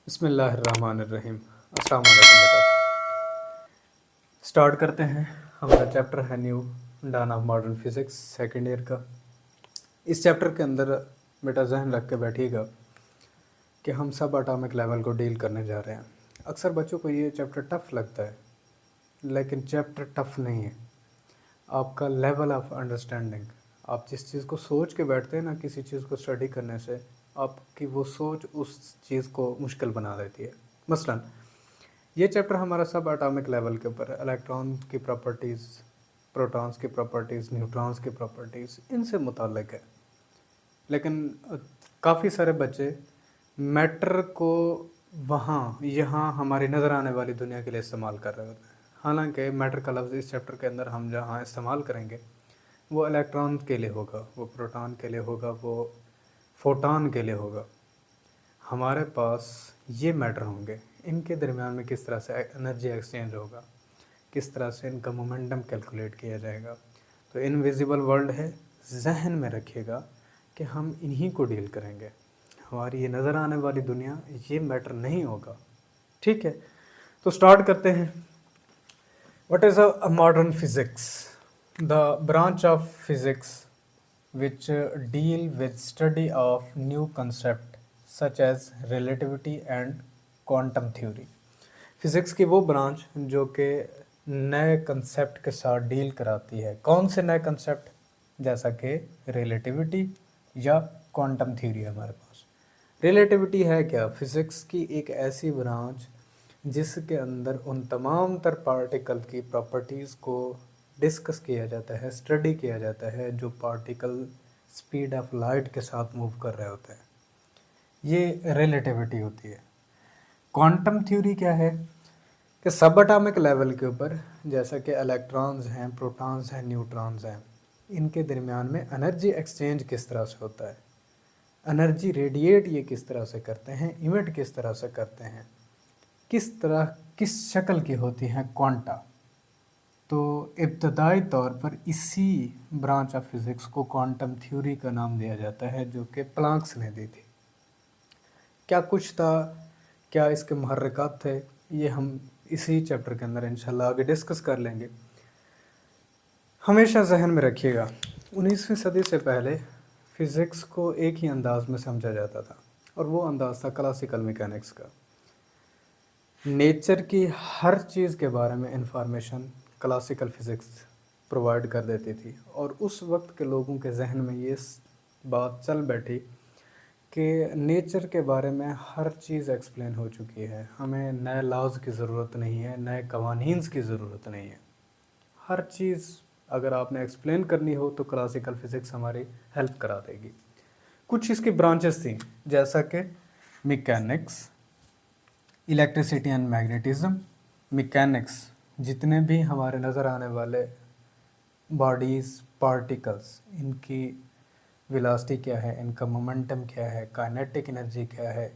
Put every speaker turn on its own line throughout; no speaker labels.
बिस्मिल्लाहिर्रहमानिर्रहीम। अस्सलाम वालेकुम बेटा। स्टार्ट करते हैं। हमारा चैप्टर है new dawn of modern physics second year का। इस चैप्टर के अंदर बेटा जहन रख के बैठिएगा कि हम सब एटॉमिक लेवल को डील करने जा रहे हैं। अक्सर बच्चों को ये चैप्टर टफ़ लगता है, लेकिन चैप्टर टफ़ नहीं है। आपका लेवल ऑफ अंडरस्टैंडिंग, आप जिस चीज़ को सोच के बैठते हैं ना किसी चीज़ को स्टडी करने से, आपकी वो सोच उस चीज़ को मुश्किल बना देती है। मसलन ये चैप्टर हमारा सब एटॉमिक लेवल के ऊपर है। इलेक्ट्रॉन की प्रॉपर्टीज़, प्रोटॉन्स की प्रॉपर्टीज़, न्यूट्रॉन्स की प्रॉपर्टीज़, इनसे मुताल्लिक है। लेकिन काफ़ी सारे बच्चे मैटर को वहाँ यहाँ हमारी नज़र आने वाली दुनिया के लिए इस्तेमाल कर रहे होते हैं। हालांकि मैटर का लफ्ज़ इस चैप्टर के अंदर हम जहाँ इस्तेमाल करेंगे वो इलेक्ट्रॉन के लिए होगा, वो प्रोटॉन के लिए होगा, वो फोटॉन के लिए होगा। हमारे पास ये मैटर होंगे, इनके दरमियान में किस तरह से एनर्जी एक्सचेंज होगा, किस तरह से इनका मोमेंटम कैलकुलेट किया जाएगा। तो इनविजिबल वर्ल्ड है, जहन में रखिएगा कि हम इन्हीं को डील करेंगे। हमारी ये नज़र आने वाली दुनिया ये मैटर नहीं होगा, ठीक है। तो स्टार्ट करते हैं। What is a modern physics? The branch of physics which deal with study of new concept such as relativity and quantum theory। Physics की वो ब्रांच जो कि नए कंसेप्ट के साथ डील कराती है। कौन से नए कंसेप्ट? जैसा कि रिलेटिविटी या क्वांटम थ्योरी है हमारे पास। रिलेटिविटी है क्या? फिज़िक्स की एक ऐसी ब्रांच जिसके अंदर उन तमाम तर पार्टिकल की प्रॉपर्टीज़ को डिस्कस किया जाता है, स्टडी किया जाता है, जो पार्टिकल स्पीड ऑफ लाइट के साथ मूव कर रहे होते हैं। ये रिलेटिविटी होती है। क्वांटम थ्योरी क्या है कि सब एटॉमिक लेवल के ऊपर, जैसा कि इलेक्ट्रॉन्स हैं, प्रोटॉन्स हैं, न्यूट्रॉन्स हैं, इनके दरमियान में एनर्जी एक्सचेंज किस तरह से होता है, एनर्जी रेडिएट ये किस तरह से करते हैं, इमिट किस तरह से करते हैं, किस तरह किस शक्ल की होती हैं क्वांटा। तो इब्तदाई तौर पर इसी ब्रांच ऑफ फिज़िक्स को क्वांटम थ्योरी का नाम दिया जाता है, जो कि प्लांक्स ने दी थी। क्या कुछ था, क्या इसके महर्रिकात थे, ये हम इसी चैप्टर के अंदर इंशाल्लाह आगे डिस्कस कर लेंगे। हमेशा जहन में रखिएगा, 19वीं सदी से पहले फ़िज़िक्स को एक ही अंदाज में समझा जाता था, और वो अंदाज़ था क्लासिकल मैकेनिक्स का। नेचर की हर चीज़ के बारे में इंफॉर्मेशन क्लासिकल फ़िज़िक्स प्रोवाइड कर देती थी, और उस वक्त के लोगों के जहन में ये बात चल बैठी कि नेचर के बारे में हर चीज़ एक्सप्लेन हो चुकी है, हमें नए लॉज़ की ज़रूरत नहीं है, नए कवानीन की ज़रूरत नहीं है। हर चीज़ अगर आपने एक्सप्लेन करनी हो तो क्लासिकल फ़िज़िक्स हमारी हेल्प करा देगी। कुछ इसकी ब्रांचेस थी, जैसा कि mechanics, electricity and magnetism. Mechanics, जितने भी हमारे नज़र आने वाले बॉडीज़, पार्टिकल्स, इनकी वेलोसिटी क्या है, इनका मोमेंटम क्या है, काइनेटिक एनर्जी क्या है,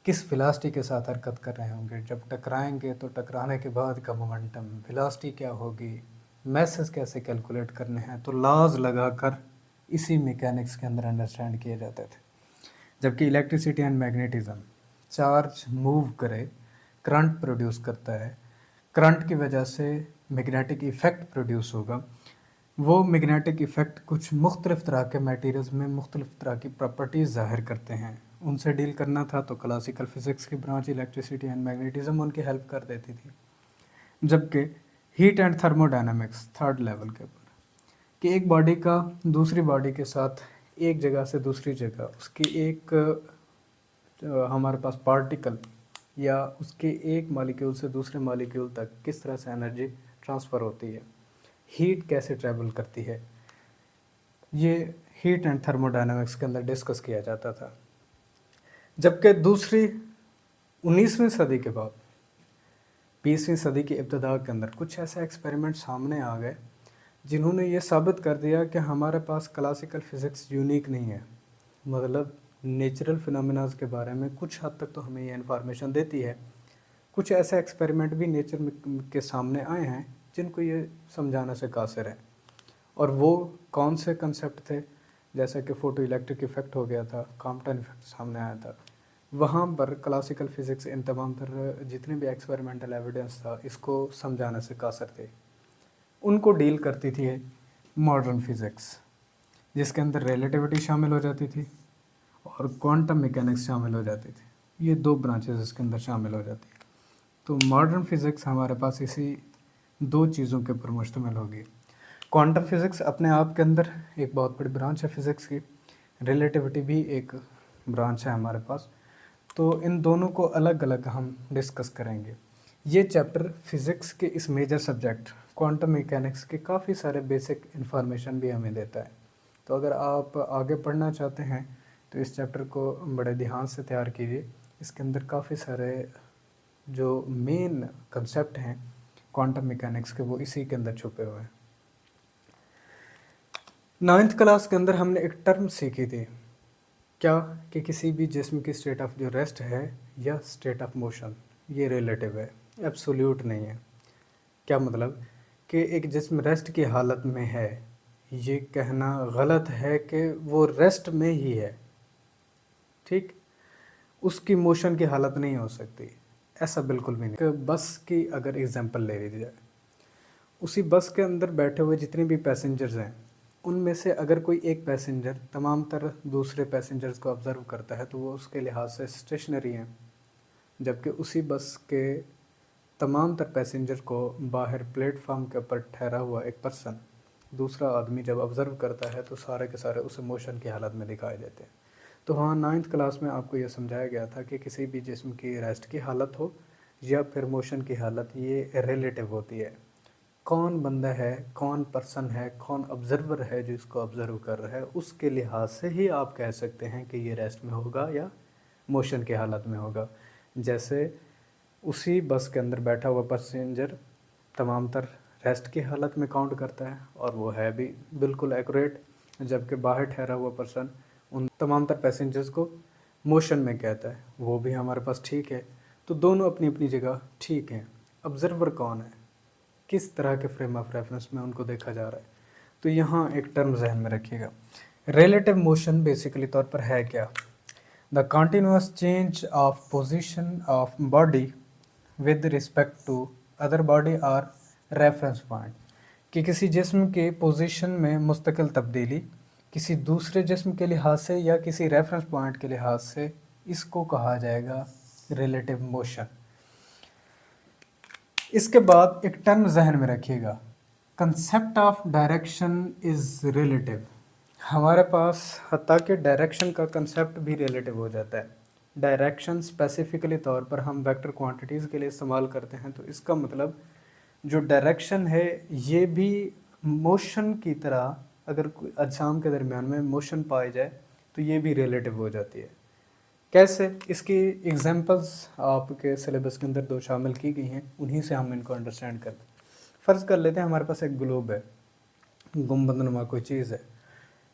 किस वेलोसिटी के साथ हरकत कर रहे होंगे, जब टकराएंगे तो टकराने के बाद का मोमेंटम, वेलोसिटी क्या होगी, मैसेज कैसे कैलकुलेट करने हैं, तो लॉज लगाकर इसी मैकेनिक्स के अंदर अंडरस्टैंड किए जाते थे। जबकि electricity and magnetism, charge move करे, करंट प्रोड्यूस करता है, करंट की वजह से मैग्नेटिक इफ़ेक्ट प्रोड्यूस होगा। वो मैग्नेटिक इफ़ेक्ट कुछ मुख्तलिफ़ तरह के मटेरियल्स में मुख्तलिफ़ तरह की प्रॉपर्टीज़ ज़ाहिर करते हैं। उनसे डील करना था तो क्लासिकल फ़िज़िक्स की ब्रांच इलेक्ट्रिसिटी एंड मैग्नेटिज़म उनकी हेल्प कर देती थी। जबकि heat and thermodynamics third level के ऊपर, कि एक बॉडी का दूसरी बॉडी के साथ एक जगह से दूसरी जगह उसकी एक हमारे पास पार्टिकल या उसके एक मॉलिक्यूल से दूसरे मॉलिक्यूल तक किस तरह से एनर्जी ट्रांसफ़र होती है, हीट कैसे ट्रैवल करती है, ये हीट एंड थर्मोडायनामिक्स के अंदर डिस्कस किया जाता था। जबकि दूसरी 19वीं सदी के बाद 20वीं सदी की इब्तिदा के अंदर कुछ ऐसे एक्सपेरिमेंट सामने आ गए जिन्होंने ये साबित कर दिया कि हमारे पास क्लासिकल फ़िज़िक्स यूनिक नहीं है। मतलब नेचुरल फिनोमेनाज के बारे में कुछ हद तक तो हमें ये इन्फॉर्मेशन देती है, कुछ ऐसे एक्सपेरिमेंट भी नेचर के सामने आए हैं जिनको ये समझाने से कासिर है। और वो कौन से कंसेप्ट थे? जैसा कि फ़ोटो इलेक्ट्रिक इफ़ेक्ट हो गया था, कॉम्पटन इफ़ेक्ट सामने आया था, वहाँ पर क्लासिकल फिज़िक्स इन तमाम तर जितने भी एक्सपेरिमेंटल एविडेंस था इसको समझाने से कासर थे, उनको डील करती थी मॉडर्न फिज़िक्स, जिसके अंदर रिलेटिविटी शामिल हो जाती थी और क्वांटम मैकेनिक्स शामिल हो जाती थी। ये दो ब्रांचेस इसके अंदर शामिल हो जाती है। तो मॉडर्न फिज़िक्स हमारे पास इसी दो चीज़ों के ऊपर मुश्तमिल होगी। क्वांटम फिज़िक्स अपने आप के अंदर एक बहुत बड़ी ब्रांच है फिज़िक्स की, रिलेटिविटी भी एक ब्रांच है हमारे पास। तो इन दोनों को अलग अलग हम डिस्कस करेंगे। ये चैप्टर फिज़िक्स के इस मेजर सब्जेक्ट क्वांटम मैकेनिक्स के काफ़ी सारे बेसिक इन्फॉर्मेशन भी हमें देता है। तो अगर आप आगे पढ़ना चाहते हैं तो इस चैप्टर को बड़े ध्यान से तैयार कीजिए। इसके अंदर काफ़ी सारे जो मेन कंसेप्ट हैं क्वांटम मैकेनिक्स के वो इसी के अंदर छुपे हुए हैं। 9th क्लास के अंदर हमने एक टर्म सीखी थी, क्या कि किसी भी जिस्म की स्टेट ऑफ जो रेस्ट है या स्टेट ऑफ मोशन ये रिलेटिव है, एब्सोल्यूट नहीं है। क्या मतलब कि एक जिस्म रेस्ट की हालत में है, ये कहना गलत है कि वो रेस्ट में ही है, ठीक, उसकी मोशन की हालत नहीं हो सकती, ऐसा बिल्कुल भी नहीं। कि बस की अगर एग्जांपल ले ली जाए, उसी बस के अंदर बैठे हुए जितने भी पैसेंजर्स हैं उनमें से अगर कोई एक पैसेंजर तमाम तर दूसरे पैसेंजर्स को ऑब्ज़र्व करता है तो वो उसके लिहाज से स्टेशनरी हैं, जबकि उसी बस के तमाम तर पैसेंजर को बाहर प्लेटफार्म के ऊपर ठहरा हुआ एक पर्सन, दूसरा आदमी जब ऑब्ज़र्व करता है तो सारे के सारे उसे मोशन की हालत में दिखाई देते हैं। तो हाँ, 9th क्लास में आपको यह समझाया गया था कि किसी भी जिस्म की रेस्ट की हालत हो या फिर मोशन की हालत, ये रिलेटिव होती है। कौन बंदा है, कौन पर्सन है, कौन ऑब्ज़र्वर है जो इसको ऑब्ज़र्व कर रहा है, उसके लिहाज से ही आप कह सकते हैं कि ये रेस्ट में होगा या मोशन की हालत में होगा। जैसे उसी बस के अंदर बैठा हुआ पैसेंजर तमाम तर रेस्ट की हालत में काउंट करता है और वो है भी बिल्कुल एक्यूरेट, जबकि बाहर ठहरा हुआ पर्सन उन तमाम तर पैसेंजर्स को मोशन में कहता है, वो भी हमारे पास ठीक है। तो दोनों अपनी अपनी जगह ठीक हैं। ऑब्ज़र्वर कौन है, किस तरह के फ्रेम ऑफ रेफरेंस में उनको देखा जा रहा है। तो यहाँ एक टर्म जहन में रखिएगा, रिलेटिव मोशन बेसिकली तौर पर है क्या? The continuous change of position of body with respect to other body और रेफरेंस पॉइंट, कि किसी जिस्म के पोजीशन में मुस्तकिल तब्दीली किसी दूसरे जिस्म के लिहाज से या किसी रेफरेंस पॉइंट के लिहाज से, इसको कहा जाएगा रिलेटिव मोशन। इसके बाद एक टर्म जहन में रखिएगा, concept of direction is relative. हमारे पास हत्ता कि डायरेक्शन का कंसेप्ट भी रिलेटिव हो जाता है। डायरेक्शन स्पेसिफिकली तौर पर हम वेक्टर क्वांटिटीज़ के लिए इस्तेमाल करते हैं, तो इसका मतलब जो डायरेक्शन है ये भी मोशन की तरह, अगर अजसाम के दरमियान में मोशन पाई जाए तो ये भी रिलेटिव हो जाती है। कैसे? इसकी एग्जांपल्स आपके सिलेबस के अंदर दो शामिल की गई हैं, उन्हीं से हम इनको अंडरस्टैंड करते हैं। फ़र्ज़ कर लेते हैं हमारे पास एक ग्लोब है, गुंबदनुमा कोई चीज़ है,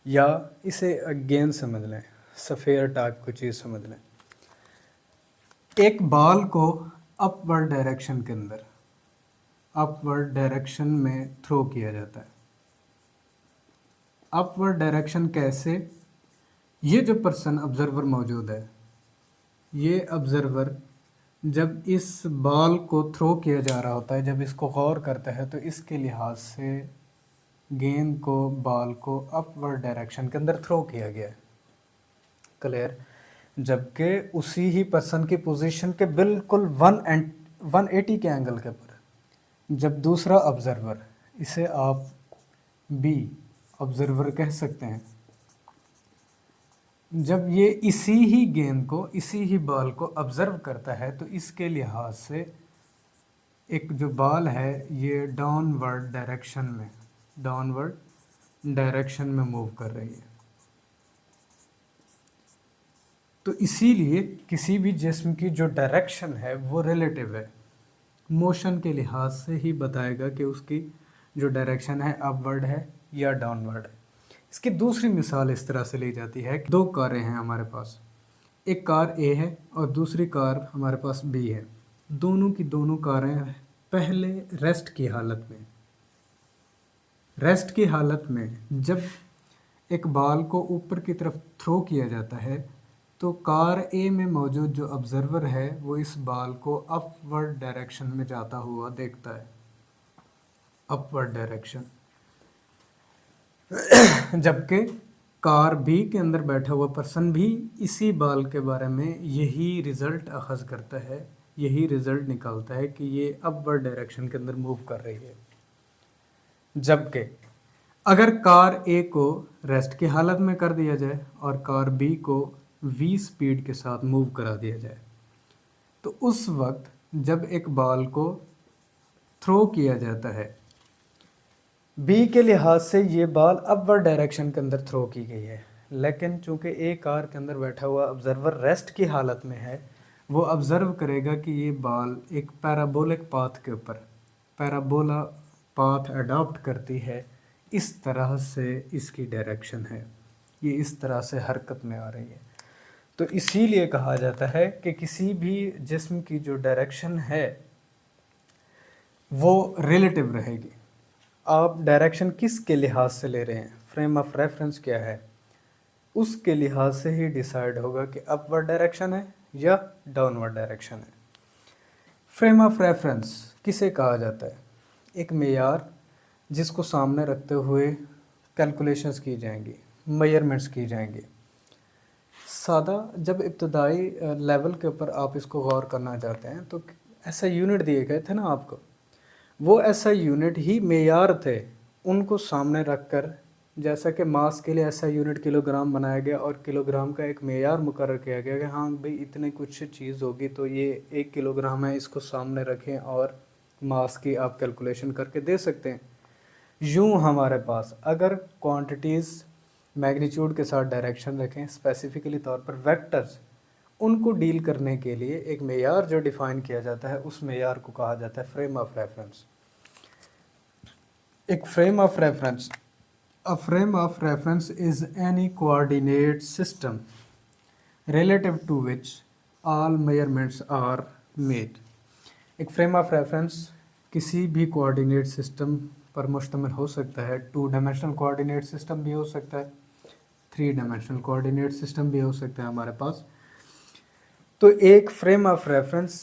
या इसे गेंद समझ लें, सफ़ेयर टाइप कोई चीज़ समझ लें। एक बॉल को अपवर्ड डायरेक्शन के अंदर, अपवर्ड डायरेक्शन में थ्रो किया जाता है। अपवर्ड डायरेक्शन कैसे? ये जो पर्सन ऑब्ज़र्वर मौजूद है, ये ऑब्ज़र्वर जब इस बॉल को थ्रो किया जा रहा होता है, जब इसको गौर करता है तो इसके लिहाज से गेंद को, बॉल को अपवर्ड डायरेक्शन के अंदर थ्रो किया गया है। क्लियर? जबकि उसी ही पर्सन की पोजीशन के बिल्कुल 180 के एंगल के ऊपर जब दूसरा ऑब्ज़र्वर, इसे आप बी ऑब्ज़र्वर कह सकते हैं, जब ये इसी ही गेंद को, इसी ही बॉल को ऑब्ज़र्व करता है तो इसके लिहाज से एक जो बॉल है ये डाउनवर्ड डायरेक्शन में मूव कर रही है। तो इसीलिए किसी भी जिस्म की जो डायरेक्शन है वो रिलेटिव है, मोशन के लिहाज से ही बताएगा कि उसकी जो डायरेक्शन है अपवर्ड है या डाउनवर्ड है। इसकी दूसरी मिसाल इस तरह से ली जाती है कि दो कारें हैं हमारे पास, एक कार ए है और दूसरी कार हमारे पास बी है। दोनों की दोनों कारें पहले रेस्ट की हालत में जब एक बॉल को ऊपर की तरफ थ्रो किया जाता है तो कार ए में मौजूद जो ऑब्जर्वर है वो इस बाल को अपवर्ड डायरेक्शन में जाता हुआ देखता है, अपवर्ड डायरेक्शन। जबकि कार बी के अंदर बैठा हुआ पर्सन भी इसी बाल के बारे में यही रिज़ल्ट अखज़ करता है, यही रिज़ल्ट निकालता है कि ये अपवर्ड डायरेक्शन के अंदर मूव कर रही है। जबकि अगर कार ए को रेस्ट की हालत में कर दिया जाए और कार बी को वी स्पीड के साथ मूव करा दिया जाए, तो उस वक्त जब एक बॉल को थ्रो किया जाता है, बी के लिहाज से ये बॉल अपवर्ड डायरेक्शन के अंदर थ्रो की गई है, लेकिन चूंकि ए कार के अंदर बैठा हुआ ऑब्जर्वर रेस्ट की हालत में है, वो ऑब्ज़र्व करेगा कि ये बॉल एक पैराबोलिक पाथ के ऊपर, पैराबोला पाथ अडॉप्ट करती है, इस तरह से इसकी डायरेक्शन है, ये इस तरह से हरकत में आ रही है। तो इसीलिए कहा जाता है कि किसी भी जिस्म की जो डायरेक्शन है वो रिलेटिव रहेगी। आप डायरेक्शन किस के लिहाज से ले रहे हैं, फ्रेम ऑफ रेफरेंस क्या है, उसके लिहाज से ही डिसाइड होगा कि अपवर्ड डायरेक्शन है या डाउनवर्ड डायरेक्शन है। फ्रेम ऑफ रेफरेंस किसे कहा जाता है? एक मेयार जिसको सामने रखते हुए कैलकुलेशंस की जाएंगी, मेजरमेंट्स की जाएंगी। सादा जब इब्तदाई लेवल के ऊपर आप इसको गौर करना चाहते हैं तो ऐसा यूनिट दिए गए थे ना आपको, वो ऐसा यूनिट ही मेयार थे, उनको सामने रखकर, जैसा कि मास के लिए ऐसा यूनिट किलोग्राम बनाया गया और किलोग्राम का एक मेयार मुकर्रर किया गया कि हाँ भाई इतने कुछ चीज़ होगी तो ये 1 किलोग्राम है, इसको सामने रखें और मास की आप कैलकुलेशन करके दे सकते हैं। यूँ हमारे पास अगर क्वांटिटीज़ मैग्नीट्यूड के साथ डायरेक्शन रखें, स्पेसिफिकली तौर पर वेक्टर्स, उनको डील करने के लिए एक मेयार जो डिफ़ाइन किया जाता है, उस मेयार को कहा जाता है फ्रेम ऑफ रेफरेंस। एक frame of reference, a frame of reference is any coordinate system relative to which all measurements are made. एक फ्रेम ऑफ रेफरेंस किसी भी कोऑर्डिनेट सिस्टम पर मुश्तमिल हो सकता है। 2 डायमेंशनल कोऑर्डिनेट सिस्टम भी हो सकता है, 3 डायमेंशनल कोऑर्डिनेट सिस्टम भी हो सकता है हमारे पास। तो एक फ्रेम ऑफ रेफरेंस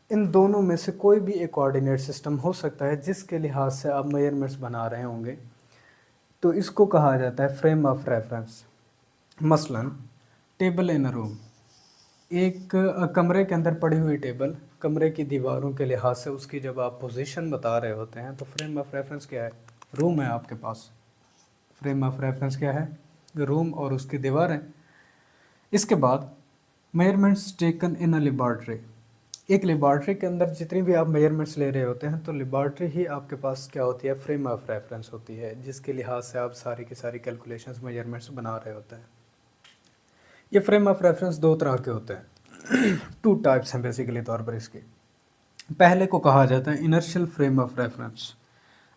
इन दोनों में से कोई भी एक कोऑर्डिनेट सिस्टम हो सकता है जिसके लिहाज से आप मेजरमेंट्स बना रहे होंगे, तो इसको कहा जाता है फ्रेम ऑफ रेफरेंस। मसलन टेबल इन अ रूम, एक कमरे के अंदर पड़ी हुई टेबल, कमरे की दीवारों के लिहाज से उसकी जब आप पोजीशन बता रहे होते हैं तो फ्रेम ऑफ रेफरेंस क्या है? रूम है आपके पास, फ्रेम ऑफ रेफरेंस क्या है? रूम और उसकी दीवारें। इसके बाद measurements taken in a laboratory, एक लेबॉर्ट्री के अंदर जितनी भी आप मेजरमेंट्स ले रहे होते हैं तो लेबॉर्ट्री ही आपके पास क्या होती है? फ्रेम ऑफ रेफरेंस होती है, जिसके लिहाज से आप सारी की सारी कैलकुलेशंस मेजरमेंट्स बना रहे होते हैं। ये फ्रेम ऑफ रेफरेंस 2 तरह के होते हैं, 2 टाइप्स हैं बेसिकली तौर पर इसके। पहले को कहा जाता है inertial frame of reference.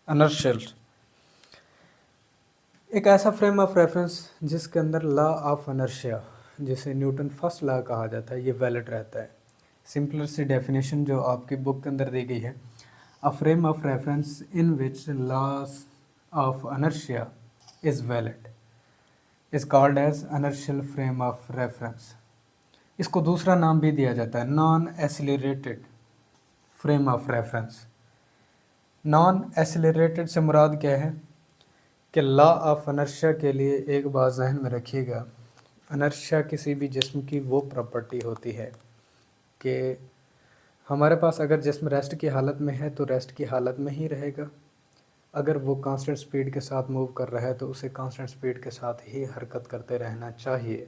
Inertial एक ऐसा फ्रेम ऑफ रेफरेंस जिसके अंदर लॉ ऑफ इनर्शिया, जिसे न्यूटन फर्स्ट लॉ कहा जाता है, ये वैलिड रहता है। सिंपलर सी डेफिनेशन जो आपकी बुक के अंदर दी गई है, a frame of reference in which laws of inertia is valid is called as inertial frame of reference. इसको दूसरा नाम भी दिया जाता है non accelerated frame of reference. Non accelerated से मुराद क्या है कि लॉ ऑफ इनर्शिया के लिए एक बात जहन में रखिएगा, इनर्शिया किसी भी जिस्म की वो प्रॉपर्टी होती है कि हमारे पास अगर जिस्म रेस्ट की हालत में है तो रेस्ट की हालत में ही रहेगा, अगर वो कांस्टेंट स्पीड के साथ मूव कर रहा है तो उसे कांस्टेंट स्पीड के साथ ही हरकत करते रहना चाहिए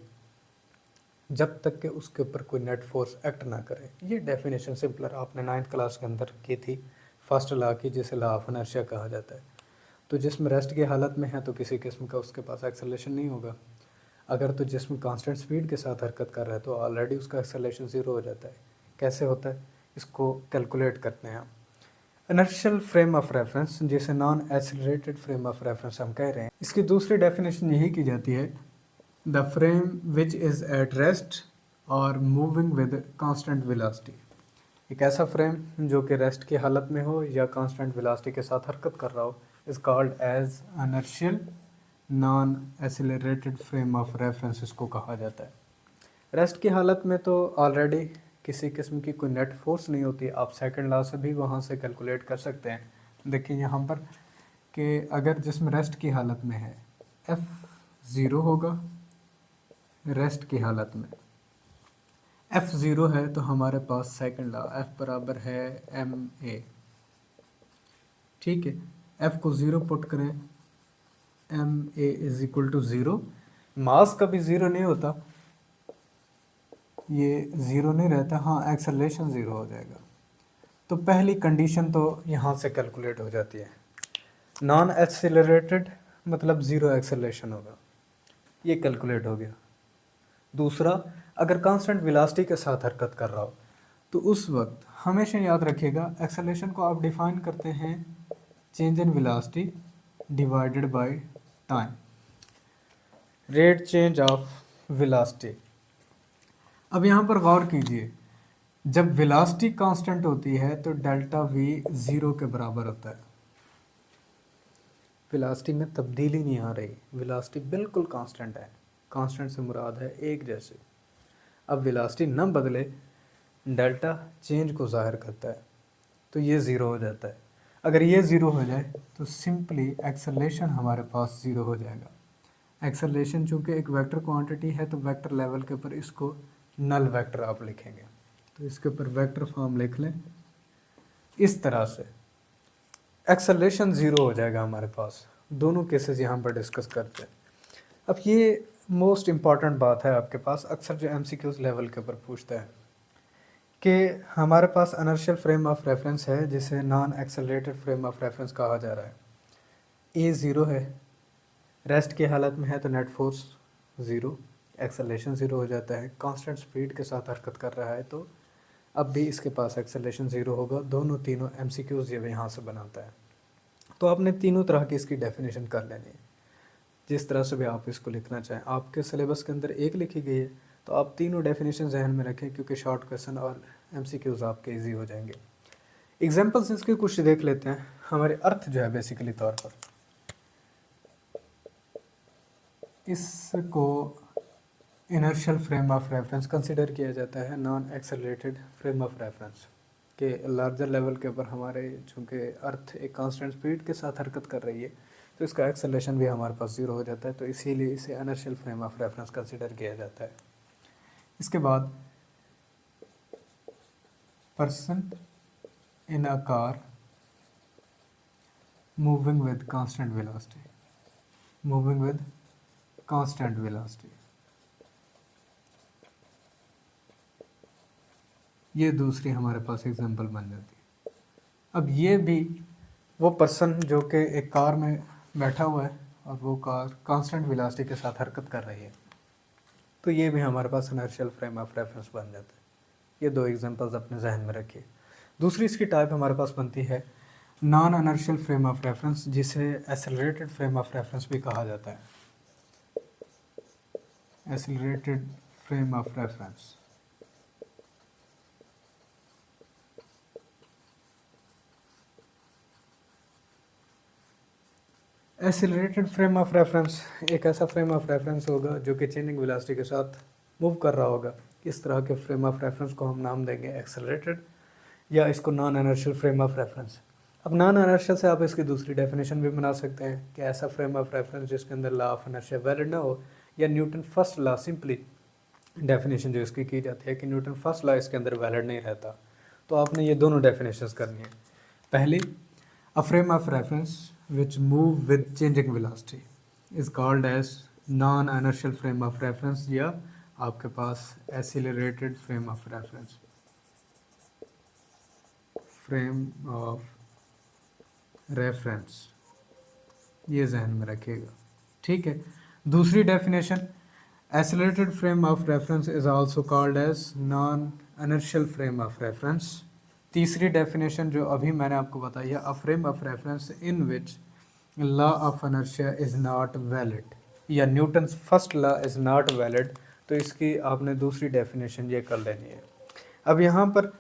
जब तक कि उसके ऊपर कोई नेट फोर्स एक्ट ना करे। ये डेफिनेशन सिंपलर आपने 9th क्लास के अंदर की थी, फर्स्ट लॉ की, जिसे लॉ ऑफ इनर्शिया कहा जाता है। तो जिस्म रेस्ट की हालत में है तो किसी किस्म का उसके पास एक्सेलरेशन नहीं होगा। अगर तो जिस्म कांस्टेंट स्पीड के साथ हरकत कर रहा है तो ऑलरेडी उसका एक्सेलरेशन 0 हो जाता है। कैसे होता है, इसको कैलकुलेट करते हैं हम। इनर्शियल फ्रेम ऑफ रेफरेंस, जिसे non accelerated frame of reference हम कह रहे हैं, इसकी दूसरी डेफिनेशन यही की जाती है, the frame which is at rest और मूविंग विद कांस्टेंट वेलोसिटी। एक ऐसा फ्रेम जो कि रेस्ट की हालत में हो या कांस्टेंट वेलोसिटी के साथ हरकत कर रहा हो is called as inertial non accelerated frame of reference, इसको कहा जाता है। रेस्ट की हालत में तो ऑलरेडी किसी किस्म की कोई नेट फोर्स नहीं होती, आप सेकंड लॉ से भी वहाँ से कैलकुलेट कर सकते हैं। देखिए यहाँ पर कि अगर जिसम रेस्ट की हालत में है F 0 होगा, रेस्ट की हालत में F 0 है तो हमारे पास सेकंड लॉ F बराबर है ma, ठीक है। F को 0 पुट करें, ma इज इक्वल टू 0। मास कभी 0 नहीं होता, ये 0 नहीं रहता, हाँ एक्सेलरेशन 0 हो जाएगा। तो पहली कंडीशन तो यहाँ से कैलकुलेट हो जाती है, नॉन एक्सेलरेटेड मतलब 0 एक्सेलरेशन होगा, ये कैलकुलेट हो गया। दूसरा, अगर कांस्टेंट वेलोसिटी के साथ हरकत कर रहा हो तो उस वक्त हमेशा याद रखिएगा एक्सेलरेशन को आप डिफाइन करते हैं change in velocity divided by time, rate change of velocity. अब यहाँ पर गौर कीजिए, जब वेलोसिटी कांस्टेंट होती है तो डेल्टा वी 0 के बराबर होता है, वेलोसिटी में तब्दीली नहीं आ रही, वेलोसिटी बिल्कुल कांस्टेंट है। कांस्टेंट से मुराद है एक जैसे। अब वेलोसिटी न बदले, डेल्टा चेंज को ज़ाहिर करता है, तो ये ज़ीरो हो जाता है। अगर ये ज़ीरो हो जाए तो सिंपली एक्सेलरेशन हमारे पास ज़ीरो हो जाएगा। एक्सेलरेशन चूँकि एक वेक्टर क्वांटिटी है तो वेक्टर लेवल के ऊपर इसको नल वेक्टर आप लिखेंगे, तो इसके ऊपर वेक्टर फॉर्म लिख लें इस तरह से, एक्सेलरेशन ज़ीरो हो जाएगा हमारे पास। दोनों केसेस यहाँ पर डिस्कस करते हैं। अब ये मोस्ट इम्पॉर्टेंट बात है आपके पास, अक्सर जो MCQs लेवल के ऊपर पूछता है कि हमारे पास इनर्शियल फ्रेम ऑफ रेफरेंस है जिसे non accelerated frame of reference कहा जा रहा है। ए 0 है, रेस्ट की हालत में है तो नेट फोर्स 0, एक्सेलरेशन 0 हो जाता है। कांस्टेंट स्पीड के साथ हरकत कर रहा है तो अब भी इसके पास एक्सेलरेशन 0 होगा। दोनों तीनों MCQs ये यहाँ से बनाता है। तो आपने तीनों तरह की इसकी डेफिनेशन कर लेनी है, जिस तरह से भी आप इसको लिखना चाहें। आपके सिलेबस के अंदर एक लिखी गई है तो आप तीनों डेफिनेशन जहन में रखें, क्योंकि शॉर्ट क्वेश्चन और MCQs आपके इजी हो जाएंगे। एग्जांपल्स इसके कुछ देख लेते हैं। हमारे अर्थ जो है बेसिकली तौर पर, इसको inertial frame of reference consider किया जाता है, non accelerated frame of reference के लार्जर लेवल के ऊपर। हमारे चूँकि अर्थ एक कांस्टेंट स्पीड के साथ हरकत कर रही है तो इसका एक्सेलरेशन भी हमारे पास 0 हो जाता है, तो इसीलिए इसे inertial frame of reference consider किया जाता है। इसके बाद person in a car moving with constant velocity, moving with constant velocity, ये दूसरी हमारे पास एग्जांपल बन जाती है। अब ये भी वो पर्सन जो कि एक कार में बैठा हुआ है और वो कार कांस्टेंट वेलोसिटी के साथ हरकत कर रही है, तो ये भी हमारे पास इनर्शियल फ्रेम ऑफ रेफरेंस बन जाता है। ये दो एग्जांपल्स अपने जहन में रखिए। दूसरी इसकी टाइप हमारे पास बनती है non inertial frame of reference, जिसे एक्सेलरेटेड फ्रेम ऑफ रेफरेंस भी कहा जाता है। Accelerated frame of reference, accelerated frame of reference एक ऐसा फ्रेम ऑफ रेफरेंस होगा जो कि चेंजिंग वेलोसिटी के साथ मूव कर रहा होगा। इस तरह के फ्रेम ऑफ रेफरेंस को हम नाम देंगे एक्सेलरेटेड, या इसको non inertial frame of reference. अब नॉन इनर्शियल से आप इसकी दूसरी डेफिनेशन भी बना सकते हैं कि ऐसा फ्रेम ऑफ रेफरेंस जिसके अंदर लॉ ऑफ इनर्शिया वैलिड ना हो, या Newton first law, simply definition जो इसकी की जाती है कि न्यूटन फर्स्ट लॉ इसके अंदर वैलिड नहीं रहता। तो आपने ये दोनों डेफिनेशंस करनी है। पहली, अ frame of reference which move with changing velocity is called as non-inertial frame of reference, या आपके पास accelerated frame of reference, frame of reference, ये जहन में रखिएगा, ठीक है। दूसरी definition, accelerated frame of reference is also called as non-inertial frame of reference। तीसरी डेफिनेशन जो अभी मैंने आपको बताई है, a frame of reference in which law of inertia is not valid, या Newton first law is not valid, तो इसकी आपने दूसरी डेफिनेशन ये कर लेनी है। अब यहाँ पर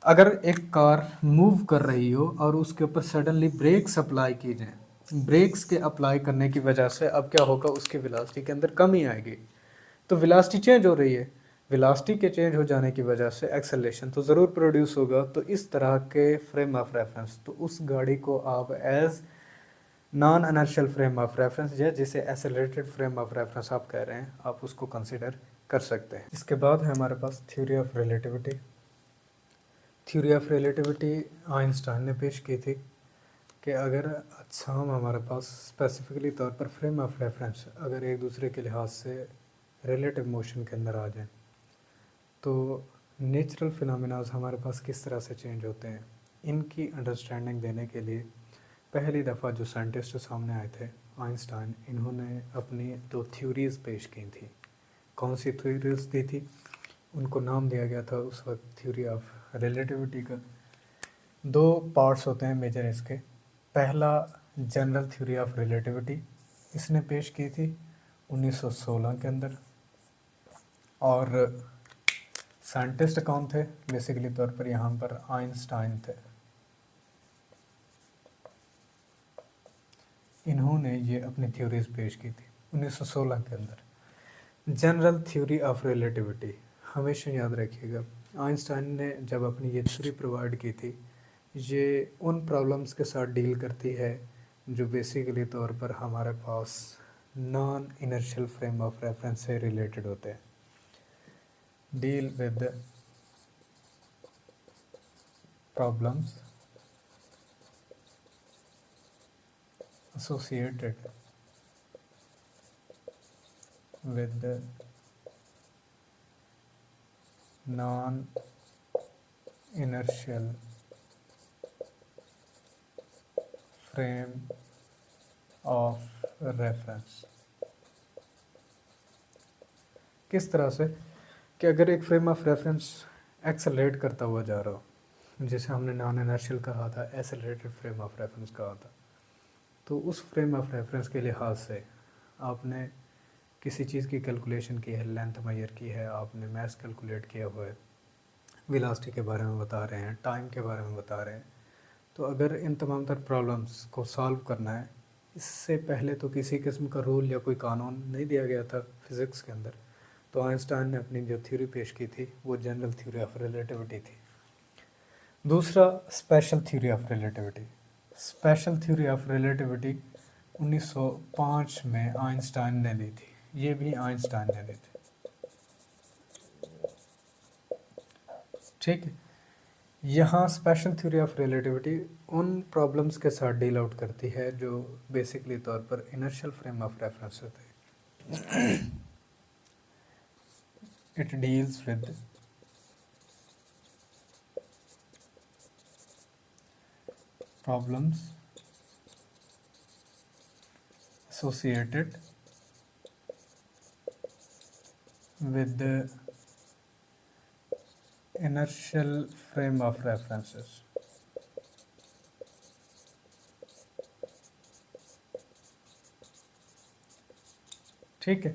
अगर एक कार मूव कर रही हो और उसके ऊपर सडनली ब्रेक्स अप्लाई की जाएँ, ब्रेक्स के अप्लाई करने की वजह से अब क्या होगा, उसकी वेलोसिटी के अंदर कमी आएगी। तो वेलोसिटी चेंज हो रही है, वेलोसिटी के चेंज हो जाने की वजह से एक्सेलरेशन तो ज़रूर प्रोड्यूस होगा। तो इस तरह के फ्रेम ऑफ रेफरेंस, तो उस गाड़ी को आप as non inertial frame of reference या जिसे एक्सेलरेटेड फ्रेम ऑफ रेफरेंस आप कह रहे हैं, आप उसको कंसिडर कर सकते हैं। इसके बाद है हमारे पास theory of relativity. Theory of relativity Einstein ने पेश की थी कि अगर अच्छा हम हमारे पास स्पेसिफिकली तौर पर फ्रेम ऑफ रेफरेंस अगर एक दूसरे के लिहाज से रिलेटिव मोशन के अंदर आ जाएं, तो नेचुरल फिनोमेनाज हमारे पास किस तरह से चेंज होते हैं, इनकी अंडरस्टैंडिंग देने के लिए पहली दफ़ा जो साइंटिस्ट सामने आए थे आइंस्टाइन, इन्होंने अपनी 2 थ्योरीज़ पेश की थी। कौन सी थ्योरीज़ दी थी? उनको नाम दिया गया था उस वक्त थ्योरी ऑफ रिलेटिविटी का। 2 पार्ट्स होते हैं मेजर इसके। पहला जनरल थ्योरी ऑफ रिलेटिविटी, इसने पेश की थी 1916 के अंदर। और साइंटिस्ट कौन थे? बेसिकली तौर पर यहाँ पर आइंस्टाइन थे। इन्होंने ये अपनी थ्योरीज पेश की थी 1916 के अंदर। जनरल थ्योरी ऑफ रिलेटिविटी हमेशा याद रखिएगा, आइंस्टाइन ने जब अपनी ये थ्योरी प्रोवाइड की थी, ये उन प्रॉब्लम्स के साथ डील करती है जो बेसिकली तौर पर हमारे पास non inertial frame of reference से रिलेटेड होते हैं। Deal with problems associated with the non-inertial frame of reference। किस तरह से कि अगर एक फ्रेम ऑफ रेफरेंस एक्सेलरेट करता हुआ जा रहा हो, जिसे हमने नॉन इनर्शियल कहा था, एक्सेलरेटेड फ्रेम ऑफ रेफरेंस कहा था, तो उस फ्रेम ऑफ रेफरेंस के लिहाज से आपने किसी चीज़ की कैलकुलेशन की है, लेंथ मेजर की है, आपने मैथ कैलकुलेट किया हुआ है, वेलोसिटी के बारे में बता रहे हैं, टाइम के बारे में बता रहे हैं, तो अगर इन तमाम तर प्रॉब्लम्स को सॉल्व करना है, इससे पहले तो किसी किस्म का रूल या कोई कानून नहीं दिया गया था फिज़िक्स के अंदर। तो आइंस्टाइन ने अपनी जो थ्योरी पेश की थी वो जनरल थ्योरी ऑफ रिलेटिविटी थी। दूसरा special theory of relativity. Special theory of relativity 1905 में आइंस्टाइन ने दी थी, ये भी आइंस्टाइन ने दी थी। ठीक है, यहाँ स्पेशल थ्योरी ऑफ रिलेटिविटी उन प्रॉब्लम्स के साथ डील आउट करती है जो बेसिकली तौर पर इनर्शियल फ्रेम ऑफ रेफरेंस होते हैं। It deals with problems associated with the inertial frame of references। ठीक है,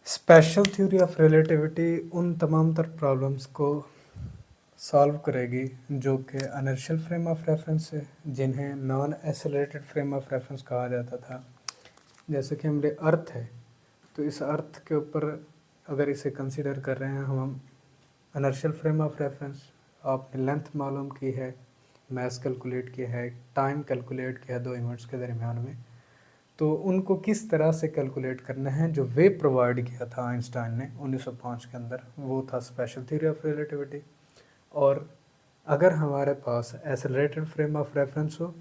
स्पेशल थ्योरी ऑफ रिलेटिविटी उन तमाम तर प्रॉब्लम्स को सॉल्व करेगी जो कि इनर्शियल फ्रेम ऑफ रेफरेंस है, जिन्हें non accelerated frame of reference कहा जाता था। जैसे कि हमारे अर्थ है, तो इस अर्थ के ऊपर अगर इसे कंसीडर कर रहे हैं हम इनर्शियल फ्रेम ऑफ रेफरेंस, आपने लेंथ मालूम की है, मैथ कैलकुलेट किया है, टाइम कैलकुलेट किया है 2 इवेंट्स के दरमियान में, तो उनको किस तरह से कैलकुलेट करना है जो वे प्रोवाइड किया था आइंस्टाइन ने 1905 के अंदर, वो था स्पेशल थ्योरी ऑफ रिलेटिविटी। और अगर हमारे पास एक्सेलरेटेड फ्रेम ऑफ रेफरेंस हो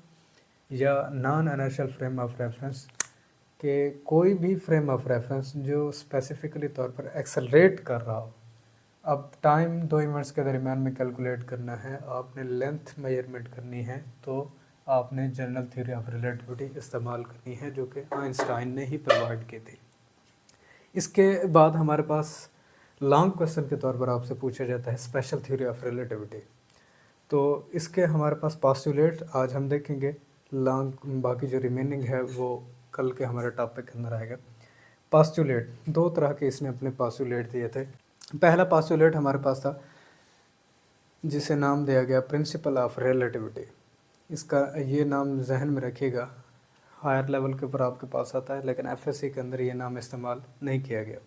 या non inertial frame of reference के कोई भी फ्रेम ऑफ रेफरेंस जो स्पेसिफिकली तौर पर एक्सेलरेट कर रहा हो, अब टाइम 2 इवेंट्स के दरमियान में कैलकुलेट करना है, आपने लेंथ मेजरमेंट करनी है, तो आपने जनरल थ्योरी ऑफ रिलेटिविटी इस्तेमाल करनी है जो कि आइंस्टाइन ने ही प्रोवाइड की थी। इसके बाद हमारे पास लॉन्ग क्वेश्चन के तौर पर आपसे पूछा जाता है स्पेशल थ्योरी ऑफ रिलेटिविटी, तो इसके हमारे पास पास्टुलेट आज हम देखेंगे, लॉन्ग बाकी जो रिमेनिंग है वो कल के हमारे टॉपिक के अंदर आएगा। पास्टुलेट 2 तरह के इसने अपने पास्टुलेट दिए थे। पहला पास्टुलेट हमारे पास था जिसे नाम दिया गया प्रिंसिपल ऑफ रिलेटिविटी। इसका ये नाम जहन में रखिएगा, हायर लेवल के ऊपर आपके पास आता है, लेकिन एफएससी के अंदर ये नाम इस्तेमाल नहीं किया गया।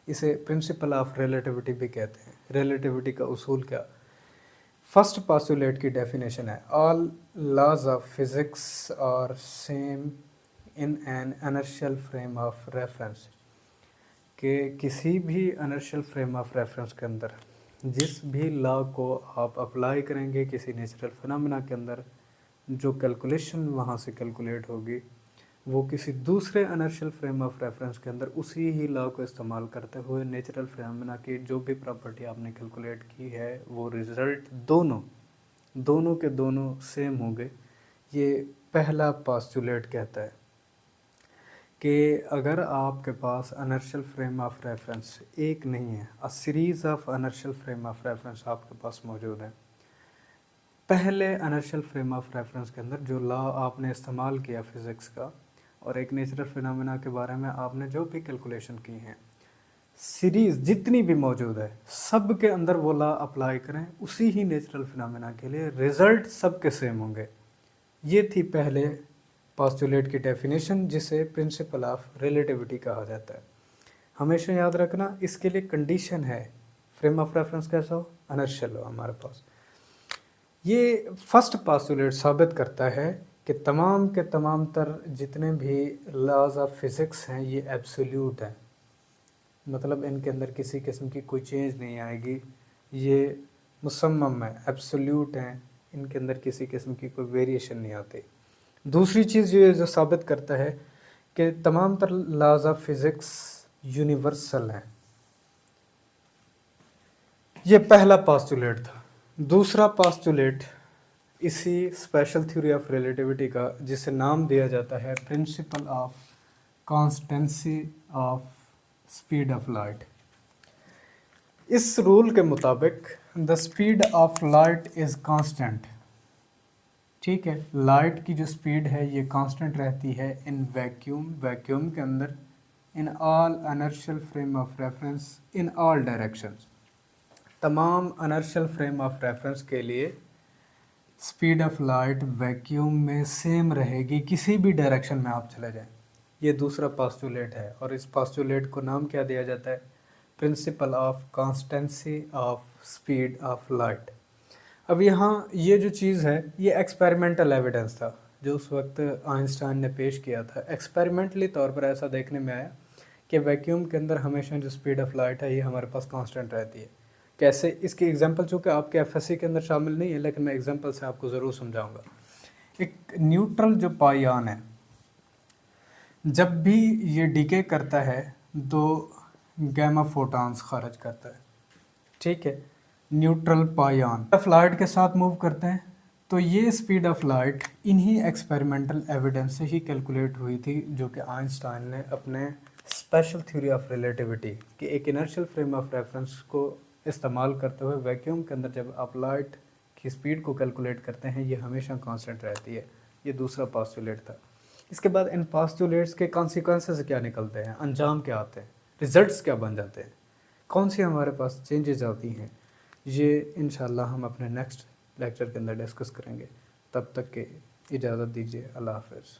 इसे प्रिंसिपल ऑफ रिलेटिविटी भी कहते हैं। रिलेटिविटी का उसूल क्या? फर्स्ट पास्टुलेट की डेफिनेशन है, all laws of physics are same in an inertial frame of reference, कि किसी भी इनर्शियल फ्रेम ऑफ रेफरेंस के अंदर जिस भी लॉ को आप अप्लाई करेंगे किसी नेचुरल फिनोमेना के अंदर, जो कैलकुलेशन वहाँ से कैलकुलेट होगी वो किसी दूसरे इनर्शियल फ्रेम ऑफ रेफरेंस के अंदर उसी ही लॉ को इस्तेमाल करते हुए नेचुरल फिनोमेना की जो भी प्रॉपर्टी आपने कैलकुलेट की है वो रिज़ल्ट दोनों के दोनों सेम होंगे। ये पहला पास्टुलेट कहता है कि अगर आपके पास इनर्शियल फ्रेम ऑफ रेफरेंस एक नहीं है, अ series of inertial frame of reference आपके पास मौजूद है, पहले इनर्शियल फ्रेम ऑफ रेफरेंस के अंदर जो लॉ आपने इस्तेमाल किया फिज़िक्स का और एक नेचुरल फिनोमेना के बारे में आपने जो भी कैलकुलेशन की हैं, सीरीज़ जितनी भी मौजूद है सब के अंदर वो लॉ अप्लाई करें उसी ही नेचुरल फिनोमेना के लिए, रिज़ल्ट सब के सेम होंगे। ये थी पहले पास्टुलेट की डेफिनेशन, जिसे प्रिंसिपल ऑफ रिलेटिविटी कहा जाता है। हमेशा याद रखना, इसके लिए कंडीशन है फ्रेम ऑफ रेफरेंस कैसा हो, इनर्शियल हो हमारे पास। ये फर्स्ट पास्टुलेट साबित करता है कि तमाम के तमाम तर जितने भी लॉज ऑफ फिज़िक्स हैं ये एब्सोल्यूट हैं, मतलब इनके अंदर किसी किस्म की कोई चेंज नहीं आएगी, ये मुसम्मम है, एब्सोल्यूट हैं, इनके अंदर किसी किस्म की कोई वेरिएशन नहीं आती। दूसरी चीज़ ये जो साबित करता है कि तमाम तर लॉज ऑफ फिज़िक्स यूनिवर्सल हैं। ये पहला पास्टुलेट था। दूसरा पास्टुलेट इसी स्पेशल थ्योरी ऑफ रिलेटिविटी का, जिसे नाम दिया जाता है principle of constituency of speed of light. इस रूल के मुताबिक the speed of light is constant, ठीक है, लाइट की जो स्पीड है ये कांस्टेंट रहती है इन वैक्यूम के अंदर, in all inertial frame of reference in all directions. तमाम इनर्शियल फ्रेम ऑफ रेफरेंस के लिए स्पीड ऑफ लाइट वैक्यूम में सेम रहेगी, किसी भी डायरेक्शन में आप चले जाएं। ये दूसरा पास्टुलेट है और इस पास्टुलेट को नाम क्या दिया जाता है? Principle of constancy of speed of light. अब यहाँ ये जो चीज़ है ये एक्सपेरिमेंटल एविडेंस था जो उस वक्त आइंस्टाइन ने पेश किया था। एक्सपेरिमेंटली तौर पर ऐसा देखने में आया कि वैक्यूम के अंदर हमेशा जो स्पीड ऑफ लाइट है ये हमारे पास कांस्टेंट रहती है। कैसे? इसकी एग्जांपल चूँकि आपके एफएससी के अंदर शामिल नहीं है, लेकिन मैं एग्जांपल से आपको ज़रूर समझाऊंगा। एक न्यूट्रल जो पाइऑन है, जब भी ये डीके करता है तो गैमा फोटॉन्स खारिज करता है, ठीक है। न्यूट्रल पाइऑन ऑफ लाइट के साथ मूव करते हैं, तो ये स्पीड ऑफ लाइट इन्हीं एक्सपेरिमेंटल एविडेंस से ही कैलकुलेट हुई थी, जो कि आइंस्टाइन ने अपने स्पेशल थ्योरी ऑफ रिलेटिविटी कि एक इनर्शियल फ्रेम ऑफ रेफरेंस को इस्तेमाल करते हुए वैक्यूम के अंदर जब आप लाइट की स्पीड को कैलकुलेट करते हैं ये हमेशा कांस्टेंट रहती है। ये दूसरा पास्टुलेट था। इसके बाद इन पास्टुलेट्स के कॉन्सिक्वेंसेस क्या निकलते हैं, अंजाम क्या आते हैं, रिजल्ट्स क्या बन जाते हैं, कौन सी हमारे पास चेंजेस आती हैं, ये इंशाल्लाह हम अपने नेक्स्ट लेक्चर के अंदर डिस्कस करेंगे। तब तक के इजाज़त दीजिए। अल्लाह हाफ़िज़।